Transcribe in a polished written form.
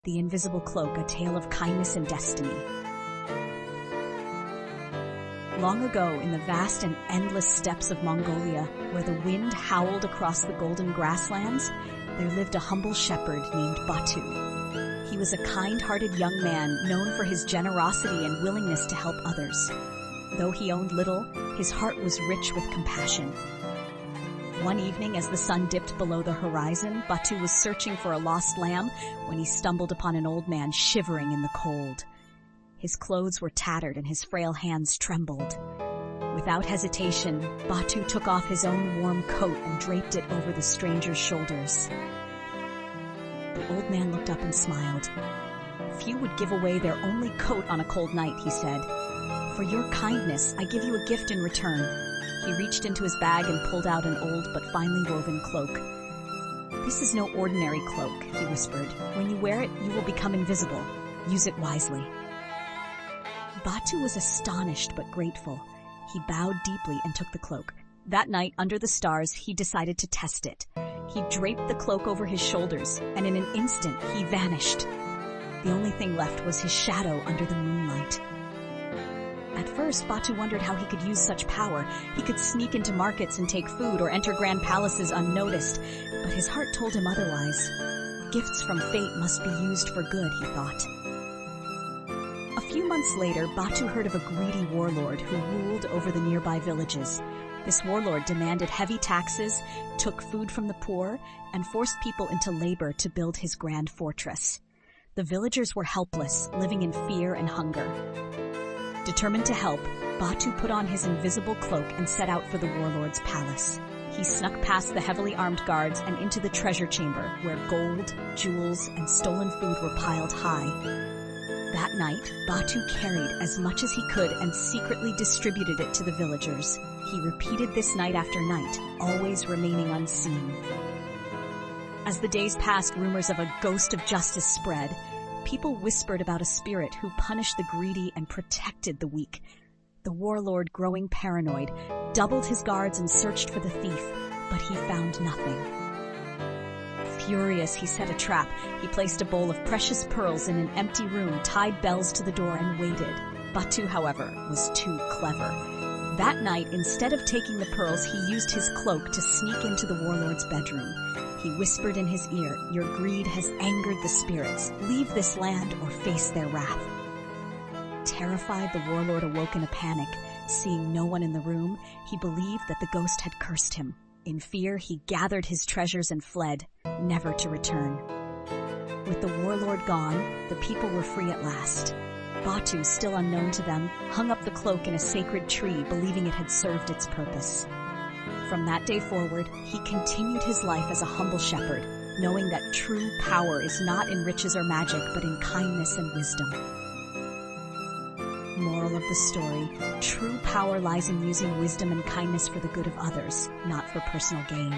The Invisible Cloak, A Tale of Kindness and Destiny. Long ago, in the vast and endless steppes of Mongolia, where the wind howled across the golden grasslands, there lived a humble shepherd named Batu. He was a kind-hearted young man known for his generosity and willingness to help others. Though he owned little, his heart was rich with compassion. One evening, as the sun dipped below the horizon, Batu was searching for a lost lamb when he stumbled upon an old man shivering in the cold. His clothes were tattered and his frail hands trembled. Without hesitation, Batu took off his own warm coat and draped it over the stranger's shoulders. The old man looked up and smiled. Few would give away their only coat on a cold night, he said. For your kindness, I give you a gift in return. He reached into his bag and pulled out an old but finely woven cloak. This is no ordinary cloak, he whispered. When you wear it, you will become invisible. Use it wisely. Batu was astonished but grateful. He bowed deeply and took the cloak. That night, under the stars, he decided to test it. He draped the cloak over his shoulders, and in an instant, he vanished. The only thing left was his shadow under the moonlight. At first, Batu wondered how he could use such power. He could sneak into markets and take food or enter grand palaces unnoticed, but his heart told him otherwise. Gifts from fate must be used for good, he thought. A few months later, Batu heard of a greedy warlord who ruled over the nearby villages. This warlord demanded heavy taxes, took food from the poor, and forced people into labor to build his grand fortress. The villagers were helpless, living in fear and hunger. Determined to help, Batu put on his invisible cloak and set out for the warlord's palace. He snuck past the heavily armed guards and into the treasure chamber, where gold, jewels, and stolen food were piled high. That night, Batu carried as much as he could and secretly distributed it to the villagers. He repeated this night after night, always remaining unseen. As the days passed, rumors of a ghost of justice spread. People whispered about a spirit who punished the greedy and protected the weak. The warlord, growing paranoid, doubled his guards and searched for the thief, but he found nothing. Furious, he set a trap. He placed a bowl of precious pearls in an empty room, tied bells to the door, and waited. Batu, however, was too clever. That night, instead of taking the pearls, he used his cloak to sneak into the warlord's bedroom. He whispered in his ear, "Your greed has angered the spirits. Leave this land or face their wrath." Terrified, the warlord awoke in a panic. Seeing no one in the room, he believed that the ghost had cursed him. In fear, he gathered his treasures and fled, never to return. With the warlord gone, the people were free at last. Batu, still unknown to them, hung up the cloak in a sacred tree, believing it had served its purpose. From that day forward, he continued his life as a humble shepherd, knowing that true power is not in riches or magic, but in kindness and wisdom. Moral of the story: true power lies in using wisdom and kindness for the good of others, not for personal gain.